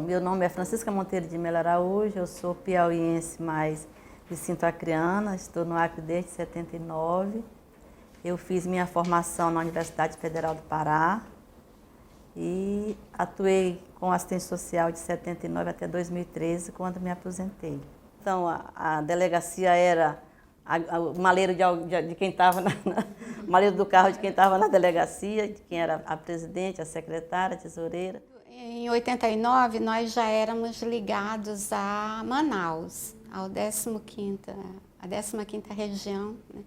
meu nome é Francisca Monteiro de Melo Araújo, eu sou piauiense, mas me sinto acreana, estou no Acre desde 79. Eu fiz minha formação na Universidade Federal do Pará e atuei com assistência social de 79 até 2013, quando me aposentei. Então, a delegacia era o maleiro de quem estava o maleiro do carro de quem estava na delegacia, de quem era a presidente, a secretária, a tesoureira. Em 89, nós já éramos ligados a Manaus, a 15ª região, né?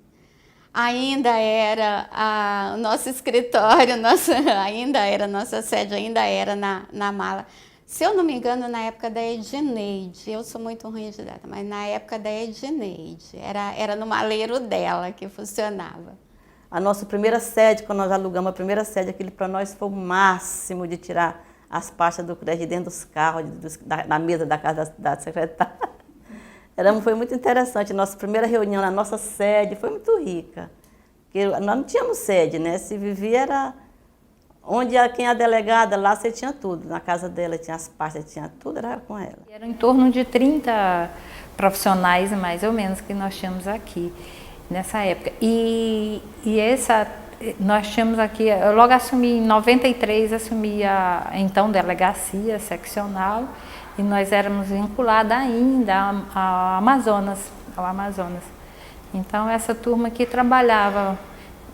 Ainda era o nosso escritório, ainda era nossa sede, ainda era na Mala. Se eu não me engano, na época da Edneide, eu sou muito ruim de data, mas na época da Edneide, era no maleiro dela que funcionava. A nossa primeira sede, quando nós alugamos a primeira sede, aquilo para nós foi o máximo de tirar as pastas do crédito dentro dos carros, da mesa da casa da secretária. Foi muito interessante. Nossa primeira reunião na nossa sede foi muito rica. Porque nós não tínhamos sede, né? Se vivia era onde quem é a delegada, lá você tinha tudo. Na casa dela tinha as pastas, tinha tudo, era com ela. Eram em torno de 30 profissionais, mais ou menos, que nós tínhamos aqui nessa época. Nós tínhamos aqui, eu logo assumi, em 93, assumi a então delegacia seccional, e nós éramos vinculados ainda ao Amazonas. Então, essa turma que trabalhava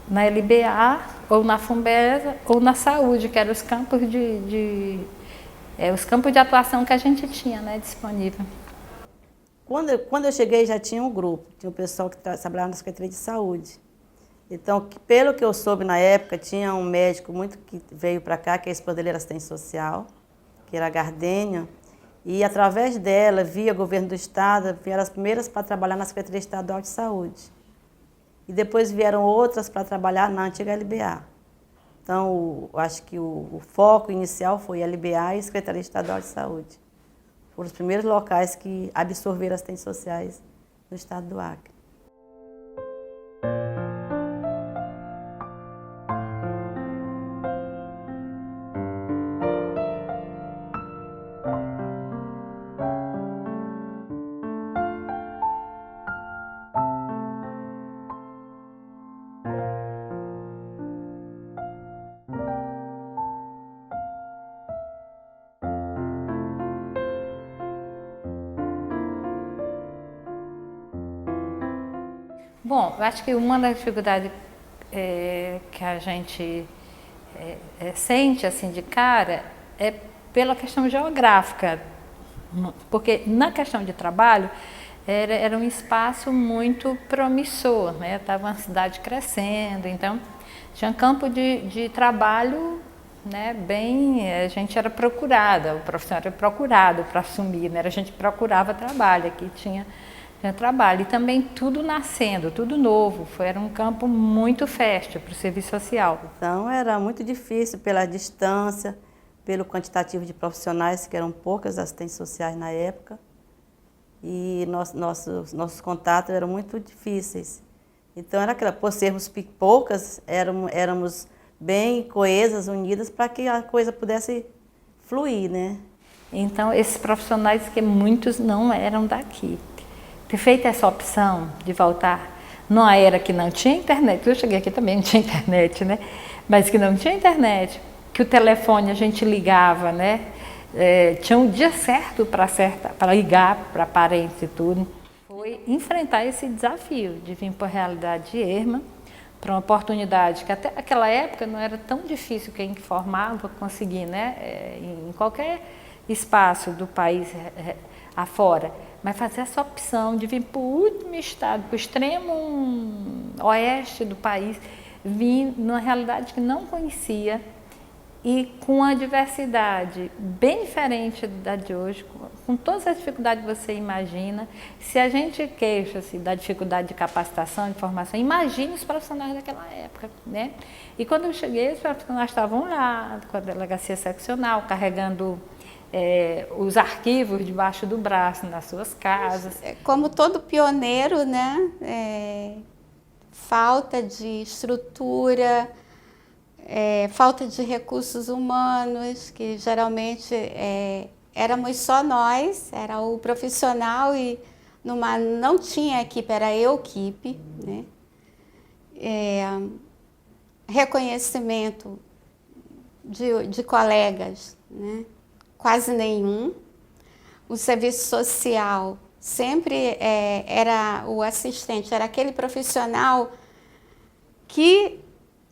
na LBA, ou na Fumbesa, ou na saúde, que eram os campos os campos de atuação que a gente tinha, né, disponível. Quando eu cheguei, já tinha um grupo, tinha um pessoal que trabalhava na Secretaria de Saúde. Então, pelo que eu soube na época, tinha um médico que veio para cá, que a esposa dele era assistente social, que era a Gardênia, e através dela, via governo do estado, vieram as primeiras para trabalhar na Secretaria Estadual de Saúde. E depois vieram outras para trabalhar na antiga LBA. Então, acho que o foco inicial foi a LBA e a Secretaria Estadual de Saúde. Foram os primeiros locais que absorveram assistentes sociais no estado do Acre. Bom, eu acho que uma das dificuldades que a gente sente assim de cara é pela questão geográfica, porque na questão de trabalho era um espaço muito promissor, né? Estava uma cidade crescendo, então tinha campo de trabalho, né? A gente era procurada, o profissional era procurado para assumir, né? A gente procurava trabalho, aqui tinha trabalho, e também tudo nascendo, tudo novo, era um campo muito fértil para o serviço social. Então era muito difícil pela distância, pelo quantitativo de profissionais, que eram poucas assistentes sociais na época, e nossos contatos eram muito difíceis. Então por sermos poucas, éramos bem coesas, unidas, para que a coisa pudesse fluir, né? Então esses profissionais, que muitos não eram daqui, ter feito essa opção de voltar numa era que não tinha internet, eu cheguei aqui também não tinha internet, né? Mas que não tinha internet, que o telefone a gente ligava, né? Tinha um dia certo para ligar para parentes e tudo. Foi enfrentar esse desafio de vir para a realidade de Erma, para uma oportunidade que até aquela época não era tão difícil quem formava conseguir, né? Em qualquer espaço do país afora. Mas fazer essa opção de vir para o último estado, para o extremo oeste do país, vir numa realidade que não conhecia e com uma diversidade bem diferente da de hoje, com todas as dificuldades que você imagina. Se a gente queixa-se da dificuldade de capacitação, de formação, imagine os profissionais daquela época, né? E quando eu cheguei, os profissionais estavam lá, com a delegacia seccional, carregando os arquivos debaixo do braço, nas suas casas. Como todo pioneiro, né? Falta de estrutura, falta de recursos humanos, que geralmente éramos só nós, era o profissional e não tinha equipe, era eu equipe, né? Reconhecimento de colegas, né? Quase nenhum. O serviço social sempre era o assistente, era aquele profissional que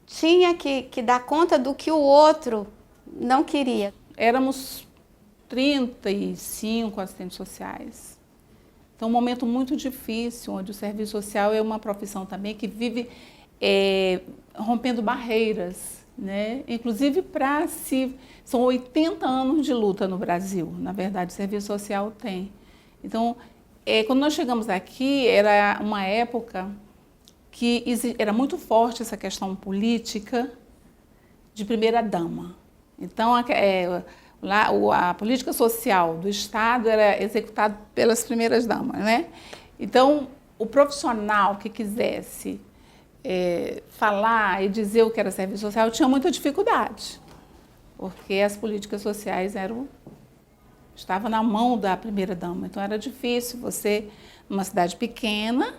tinha que dar conta do que o outro não queria. Éramos 35 assistentes sociais. Então, um momento muito difícil, onde o serviço social é uma profissão também que vive rompendo barreiras, né? Inclusive são 80 anos de luta no Brasil, na verdade, o serviço social tem. Então, quando nós chegamos aqui, era uma época que era muito forte essa questão política de primeira-dama. Então, a política social do Estado era executada pelas primeiras-damas, né? Então, o profissional que quisesse falar e dizer o que era serviço social tinha muita dificuldade, porque as políticas sociais estavam na mão da primeira-dama. Então, era difícil você, numa cidade pequena,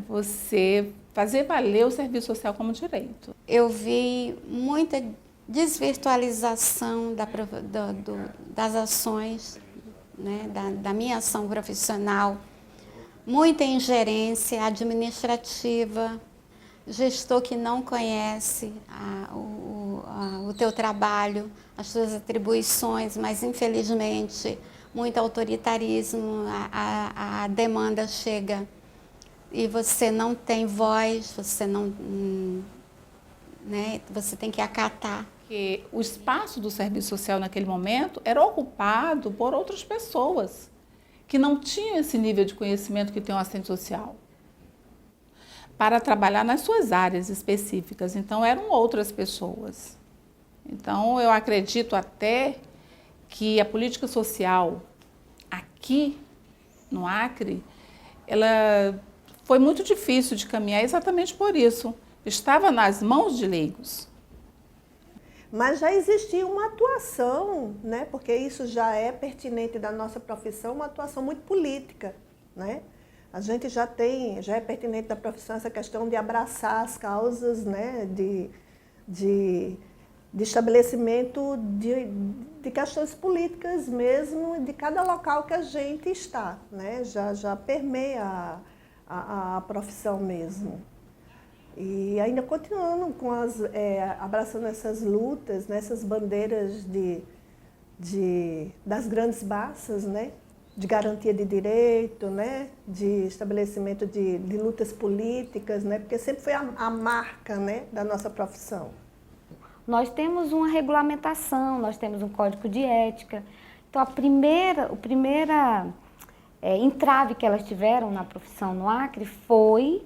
você fazer valer o serviço social como direito. Eu vi muita desvirtualização das ações, né, da minha ação profissional, muita ingerência administrativa, gestor que não conhece o teu trabalho, as tuas atribuições, mas infelizmente muito autoritarismo, a demanda chega e você não tem voz, você não, né, você tem que acatar. Porque o espaço do serviço social naquele momento era ocupado por outras pessoas que não tinham esse nível de conhecimento que tem o assistente social para trabalhar nas suas áreas específicas. Então, eram outras pessoas. Então, eu acredito até que a política social aqui no Acre, ela foi muito difícil de caminhar exatamente por isso. Estava nas mãos de leigos. Mas já existia uma atuação, né? Porque isso já é pertinente da nossa profissão, uma atuação muito política, né? A gente já é pertinente da profissão essa questão de abraçar as causas, né? de estabelecimento de questões políticas mesmo, de cada local que a gente está, né? Já permeia a profissão mesmo. E ainda continuando abraçando essas lutas, né, essas bandeiras das grandes massas, né, de garantia de direito, né, de estabelecimento de lutas políticas, né, porque sempre foi a marca, né, da nossa profissão. Nós temos uma regulamentação, nós temos um código de ética. Então, a primeira entrave que elas tiveram na profissão no Acre foi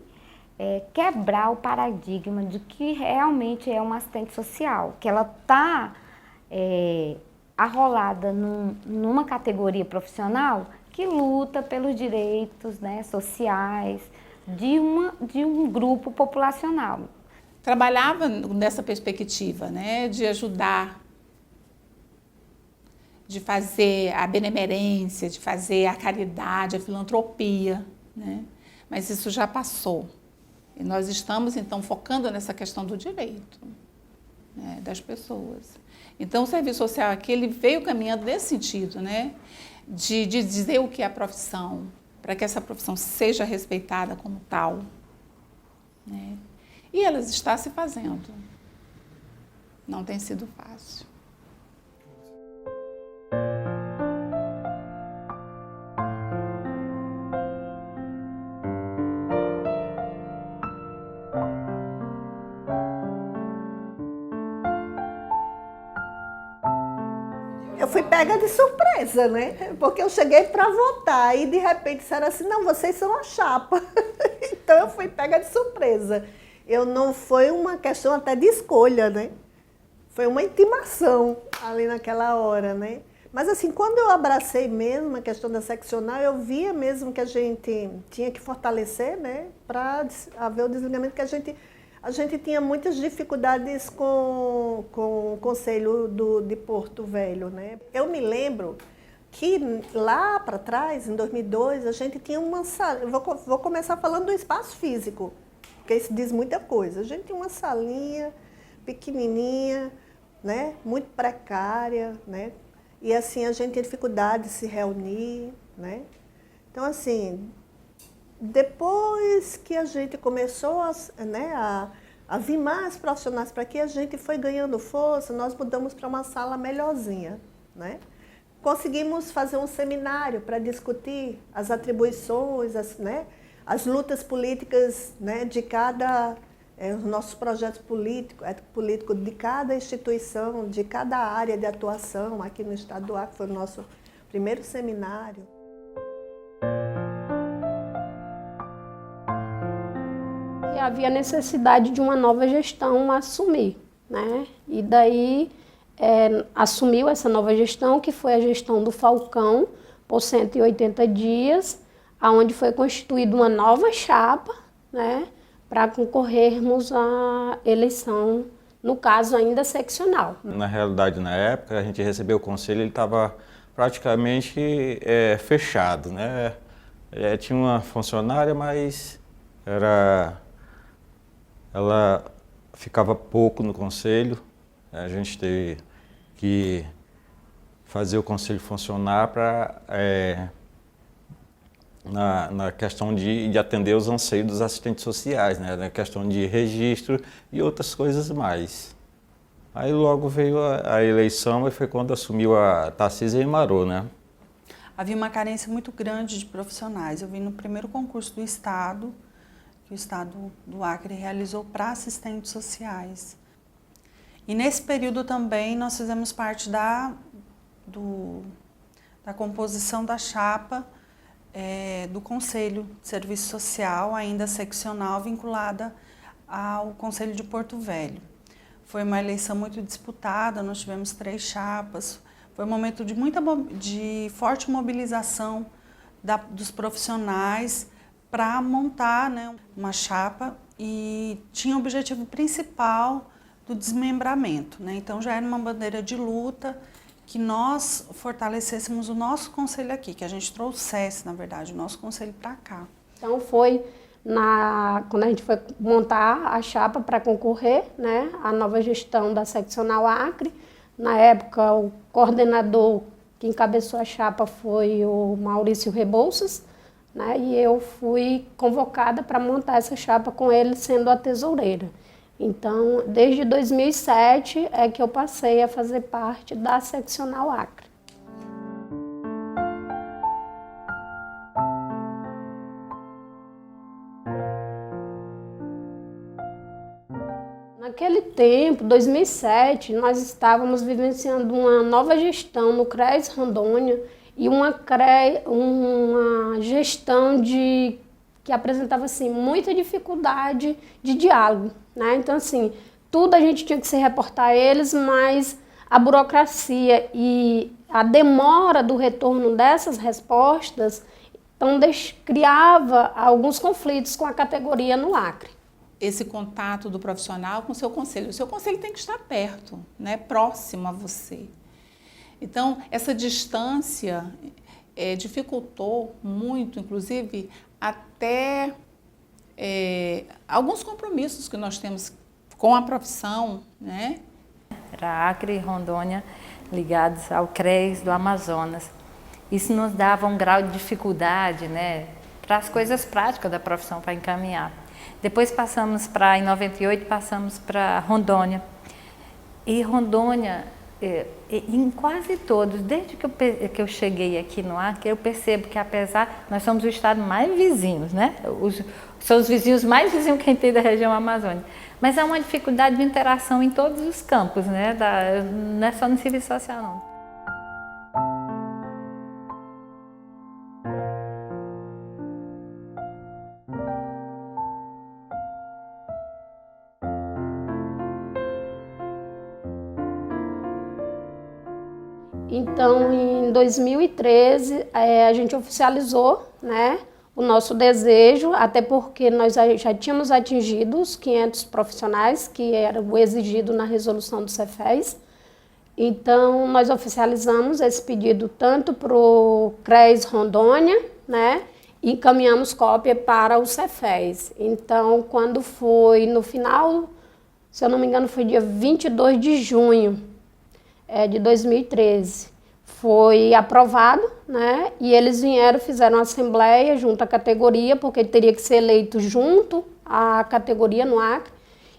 quebrar o paradigma de que realmente é uma assistente social, que ela está arrolada numa categoria profissional que luta pelos direitos, né, sociais de um grupo populacional. Trabalhava nessa perspectiva, né, de ajudar, de fazer a benemerência, de fazer a caridade, a filantropia, né? Mas isso já passou. E nós estamos, então, focando nessa questão do direito, né, das pessoas. Então, o serviço social aqui, ele veio caminhando nesse sentido, né, de dizer o que é a profissão, para que essa profissão seja respeitada como tal, né? E elas estão se fazendo. Não tem sido fácil. Eu fui pega de surpresa, né? Porque eu cheguei para votar e de repente disseram assim, não, vocês são a chapa. Então eu fui pega de surpresa. Não foi uma questão até de escolha, né? Foi uma intimação ali naquela hora, né? Mas assim, quando eu abracei mesmo a questão da seccional, eu via mesmo que a gente tinha que fortalecer, né? Para haver o desligamento que a a gente tinha muitas dificuldades com o Conselho de Porto Velho, né? Eu me lembro que lá para trás, em 2002, a gente tinha uma sala. Vou começar falando do espaço físico, porque isso diz muita coisa. A gente tinha uma salinha pequenininha, né? Muito precária, né? E assim a gente tinha dificuldade de se reunir, né? Então assim, depois que a gente começou a vir mais profissionais para aqui, a gente foi ganhando força, nós mudamos para uma sala melhorzinha, né? Conseguimos fazer um seminário para discutir as atribuições, as lutas políticas, né, de cada, os nossos projetos políticos de cada instituição, de cada área de atuação aqui no estado do Acre, foi o nosso primeiro seminário. E havia necessidade de uma nova gestão assumir, né? E daí assumiu essa nova gestão, que foi a gestão do Falcão, por 180 dias, onde foi constituída uma nova chapa, né, para concorrermos à eleição, no caso ainda seccional. Na realidade, na época, a gente recebeu o conselho, ele estava praticamente fechado, né? Tinha uma funcionária, mas ela ficava pouco no conselho. A gente teve que fazer o conselho funcionar na questão de atender os anseios dos assistentes sociais, né? Na questão de registro e outras coisas mais. Aí logo veio a eleição e foi quando assumiu a Tarcísia Imarô, né? Havia uma carência muito grande de profissionais. Eu vim no primeiro concurso do Estado, que o Estado do Acre realizou para assistentes sociais. E nesse período também nós fizemos parte da composição da chapa do Conselho de Serviço Social, ainda seccional, vinculada ao Conselho de Porto Velho. Foi uma eleição muito disputada, nós tivemos 3 chapas. Foi um momento de forte mobilização dos profissionais para montar, né, uma chapa, e tinha o objetivo principal do desmembramento, né? Então já era uma bandeira de luta que nós fortalecêssemos o nosso conselho aqui, que a gente trouxesse, na verdade, o nosso conselho para cá. Então foi quando a gente foi montar a chapa para concorrer, né, a nova gestão da seccional Acre. Na época, o coordenador que encabeçou a chapa foi o Maurício Rebouças, né, e eu fui convocada para montar essa chapa com ele sendo a tesoureira. Então, desde 2007 é que eu passei a fazer parte da seccional Acre. Naquele tempo, 2007, nós estávamos vivenciando uma nova gestão no CRES Rondônia e uma gestão que apresentava assim, muita dificuldade de diálogo, né? Então, assim, tudo a gente tinha que se reportar a eles, mas a burocracia e a demora do retorno dessas respostas então, criava alguns conflitos com a categoria no Acre. Esse contato do profissional com o seu conselho. O seu conselho tem que estar perto, né? Próximo a você. Então, essa distância dificultou muito, inclusive, até alguns compromissos que nós temos com a profissão, né? Era Acre e Rondônia ligados ao CRES do Amazonas. Isso nos dava um grau de dificuldade, né, para as coisas práticas da profissão, para encaminhar. Depois em 98, passamos para Rondônia. E Rondônia, em quase todos, desde que eu cheguei aqui no Acre, eu percebo que nós somos o estado mais vizinhos, né? São os vizinhos mais vizinhos que a gente tem da região amazônica. Mas há uma dificuldade de interação em todos os campos, né? Não é só no serviço social, não. Então, em 2013, a gente oficializou, né, o nosso desejo, até porque nós já tínhamos atingido os 500 profissionais, que era o exigido na resolução do Cefez. Então, nós oficializamos esse pedido tanto para o CRES Rondônia, né, e encaminhamos cópia para o Cefez. Então, quando foi no final, se eu não me engano, foi dia 22 de junho de 2013, foi aprovado, né? E eles vieram, fizeram uma assembleia junto à categoria, porque ele teria que ser eleito junto à categoria no Acre.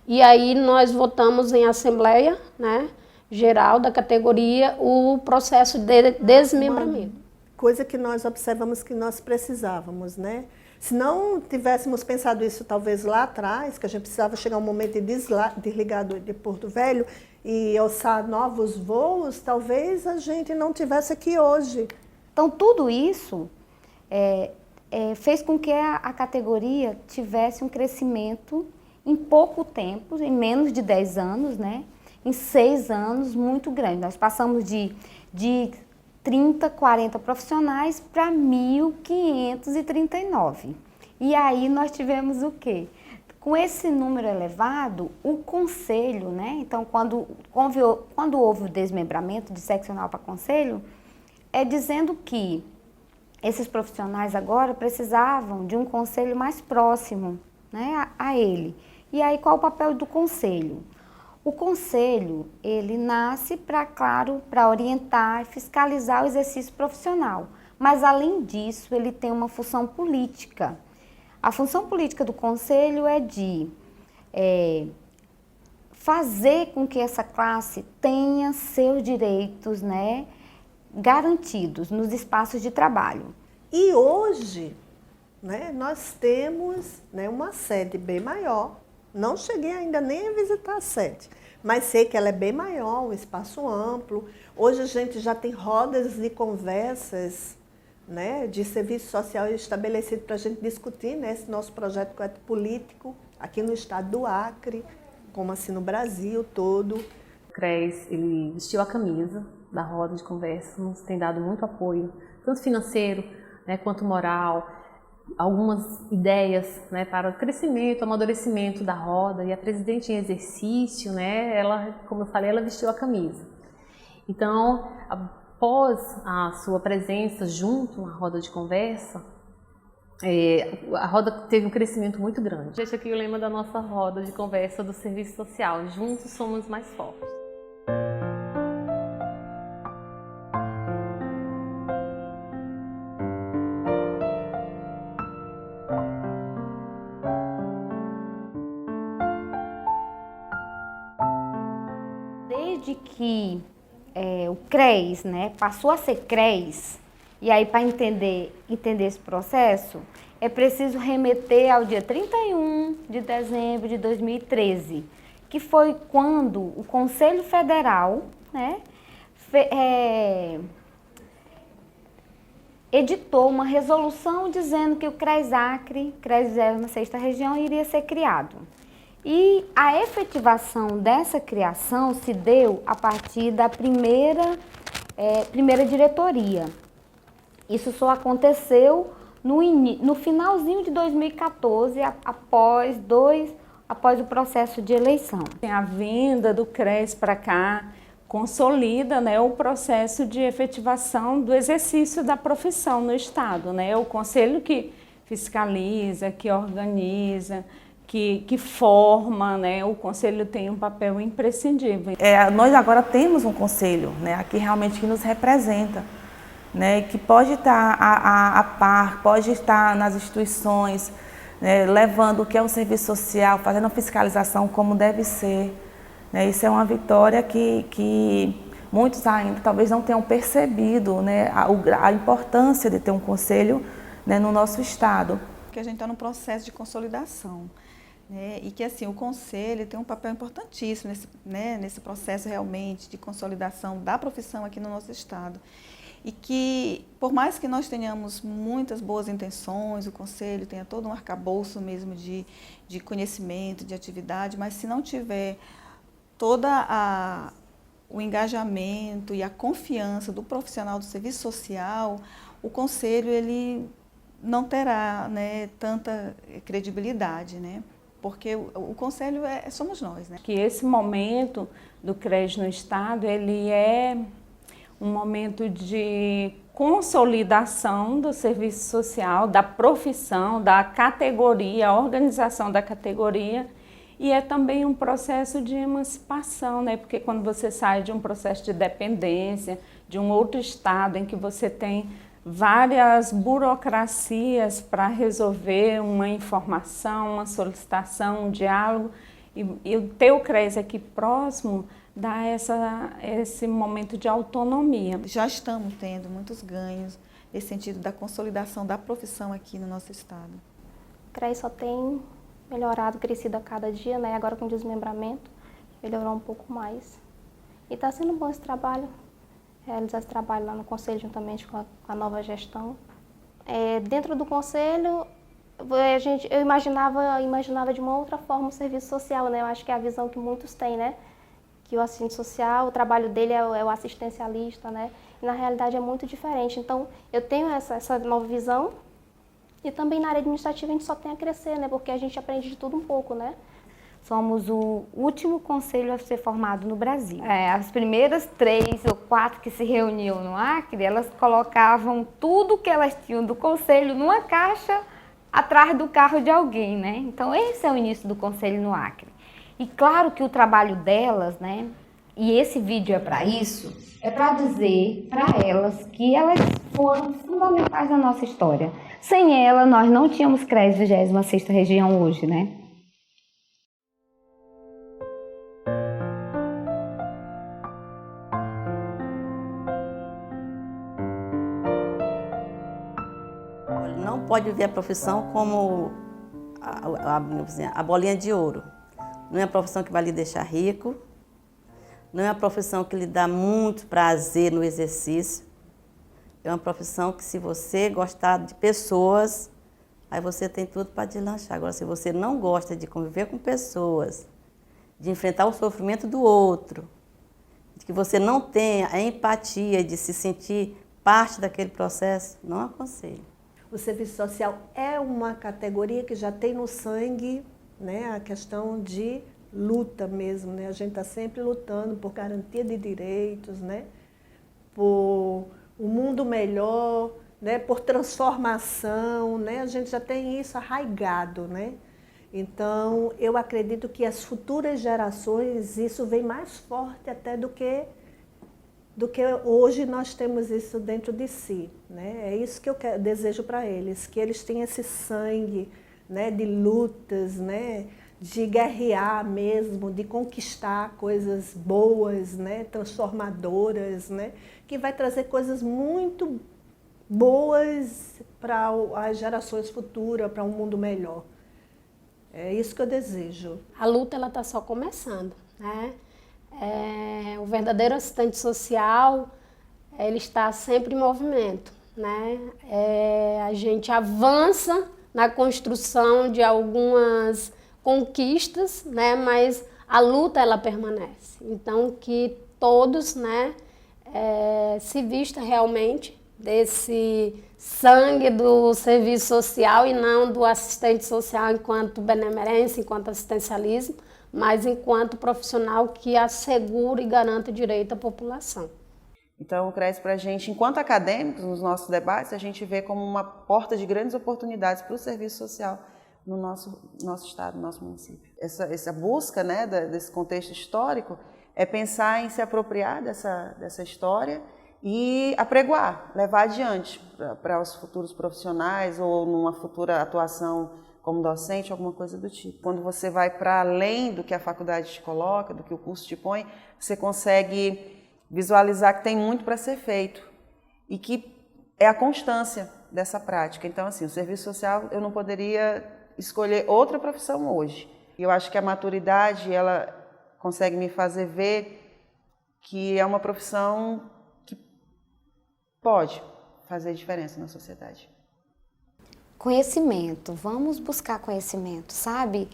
E aí nós votamos em assembleia, né, geral da categoria, o processo de desmembramento. Coisa que nós observamos que nós precisávamos, né? Se não tivéssemos pensado isso talvez lá atrás, que a gente precisava chegar um momento de desligar de Porto Velho e alçar novos voos, talvez a gente não tivesse aqui hoje. Então, tudo isso fez com que a categoria tivesse um crescimento em pouco tempo, em menos de 10 anos, né? Em 6 anos, muito grande. Nós passamos de 30, 40 profissionais para 1.539. E aí nós tivemos o quê? Com esse número elevado, o conselho, né? Então, quando houve o desmembramento de seccional para conselho, dizendo que esses profissionais agora precisavam de um conselho mais próximo, né, a ele. E aí, qual o papel do conselho? O conselho, ele nasce para orientar, fiscalizar o exercício profissional. Mas, além disso, ele tem uma função política. A função política do conselho é de fazer com que essa classe tenha seus direitos, né, garantidos nos espaços de trabalho. E hoje, né, nós temos, né, uma sede bem maior. Não cheguei ainda nem a visitar a sede, mas sei que ela é bem maior, um espaço amplo. Hoje a gente já tem rodas de conversas, né, de serviço social estabelecido para a gente discutir, né, esse nosso projeto político aqui no estado do Acre, como assim no Brasil todo. O CRES, ele vestiu a camisa da roda de conversa, nos tem dado muito apoio, tanto financeiro, né, quanto moral, algumas ideias, né, para o crescimento, amadurecimento da roda, e a presidente em exercício, né, ela, como eu falei, ela vestiu a camisa. Então, após a sua presença junto à roda de conversa, a roda teve um crescimento muito grande. Deixa aqui o lema da nossa roda de conversa do serviço social: juntos somos mais fortes. Desde que o CRES, né, passou a ser CRES, e aí para entender esse processo, é preciso remeter ao dia 31 de dezembro de 2013, que foi quando o Conselho Federal, né, editou uma resolução dizendo que o CRES Acre, CRES 26ª região, iria ser criado. E a efetivação dessa criação se deu a partir da primeira diretoria. Isso só aconteceu no finalzinho de 2014, após o processo de eleição. A vinda do CRES para cá consolida, né, o processo de efetivação do exercício da profissão no Estado, né? O conselho que fiscaliza, que organiza, que forma, né? O conselho tem um papel imprescindível. Nós agora temos um conselho, né, aqui realmente que nos representa, né, que pode estar a par, pode estar nas instituições, né, levando o que é um serviço social, fazendo a fiscalização como deve ser. Né, isso é uma vitória que muitos ainda talvez não tenham percebido, né, a importância de ter um conselho, né, no nosso estado. Que a gente está num processo de consolidação. Né, e que assim, o Conselho tem um papel importantíssimo nesse processo realmente de consolidação da profissão aqui no nosso estado. E que, por mais que nós tenhamos muitas boas intenções, o Conselho tenha todo um arcabouço mesmo de conhecimento, de atividade, mas se não tiver o engajamento e a confiança do profissional do serviço social, o Conselho ele não terá, né, tanta credibilidade, né? Porque o conselho somos nós, né? Que esse momento do CRES no Estado, ele é um momento de consolidação do serviço social, da profissão, da categoria, a organização da categoria, e é também um processo de emancipação, né? Porque quando você sai de um processo de dependência, de um outro estado em que você tem várias burocracias para resolver uma informação, uma solicitação, um diálogo, e o teu CRES aqui próximo dá esse momento de autonomia. Já estamos tendo muitos ganhos nesse sentido da consolidação da profissão aqui no nosso estado. O CRES só tem melhorado, crescido a cada dia, né? Agora com o desmembramento, melhorou um pouco mais. E está sendo bom esse trabalho, realizar esse trabalho lá no conselho juntamente com a nova gestão. Dentro do conselho, eu imaginava de uma outra forma o serviço social, né? Eu acho que é a visão que muitos têm, né? Que o assistente social, o trabalho dele é o assistencialista, né? E na realidade é muito diferente. Então, eu tenho essa nova visão e também na área administrativa a gente só tem a crescer, né? Porque a gente aprende de tudo um pouco, né? Somos o último conselho a ser formado no Brasil. As primeiras 3 ou 4 que se reuniam no Acre, elas colocavam tudo que elas tinham do conselho numa caixa atrás do carro de alguém, né? Então, esse é o início do conselho no Acre. E claro que o trabalho delas, né, e esse vídeo é para isso, é para dizer para elas que elas foram fundamentais na nossa história. Sem ela, nós não tínhamos CRES 26ª região hoje, né? Não pode ver a profissão como a bolinha de ouro. Não é uma profissão que vai lhe deixar rico, não é uma profissão que lhe dá muito prazer no exercício. É uma profissão que, se você gostar de pessoas, aí você tem tudo para deslanchar. Agora, se você não gosta de conviver com pessoas, de enfrentar o sofrimento do outro, de que você não tenha a empatia de se sentir parte daquele processo, não aconselho. O serviço social é uma categoria que já tem no sangue, né, a questão de luta mesmo, né? A gente está sempre lutando por garantia de direitos, né? Por um mundo melhor, né? Por transformação, né? A gente já tem isso arraigado, né? Então, eu acredito que as futuras gerações, isso vem mais forte até do que hoje nós temos isso dentro de si, né? É isso que eu desejo para eles, que eles tenham esse sangue, né, de lutas, né, de guerrear mesmo, de conquistar coisas boas, né, transformadoras, né, que vai trazer coisas muito boas para as gerações futuras, para um mundo melhor. É isso que eu desejo. A luta ela está só começando, né? O verdadeiro assistente social, ele está sempre em movimento, né? A gente avança na construção de algumas conquistas, né? Mas a luta ela permanece. Então que todos, né, se vistam realmente desse sangue do serviço social e não do assistente social enquanto benemerência, enquanto assistencialismo, mas enquanto profissional que assegura e garante o direito à população. Então, o CRES para a gente, enquanto acadêmicos, nos nossos debates, a gente vê como uma porta de grandes oportunidades para o serviço social no nosso estado, no nosso município. Essa busca, né, desse contexto histórico é pensar em se apropriar dessa história e apregoar, levar adiante para os futuros profissionais ou numa futura atuação como docente, alguma coisa do tipo. Quando você vai para além do que a faculdade te coloca, do que o curso te põe, você consegue visualizar que tem muito para ser feito e que é a constância dessa prática. Então, assim, o serviço social, eu não poderia escolher outra profissão hoje. E eu acho que a maturidade, ela consegue me fazer ver que é uma profissão que pode fazer diferença na sociedade. Conhecimento, vamos buscar conhecimento, sabe?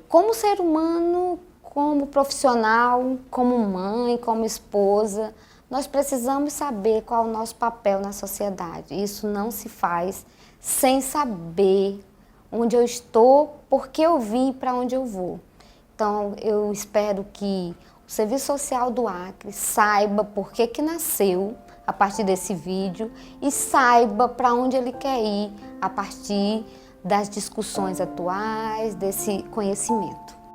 Como ser humano, como profissional, como mãe, como esposa, nós precisamos saber qual é o nosso papel na sociedade. Isso não se faz sem saber onde eu estou, por que eu vim e para onde eu vou. Então, eu espero que o Serviço Social do Acre saiba por que nasceu a partir desse vídeo e saiba para onde ele quer ir a partir das discussões atuais, desse conhecimento.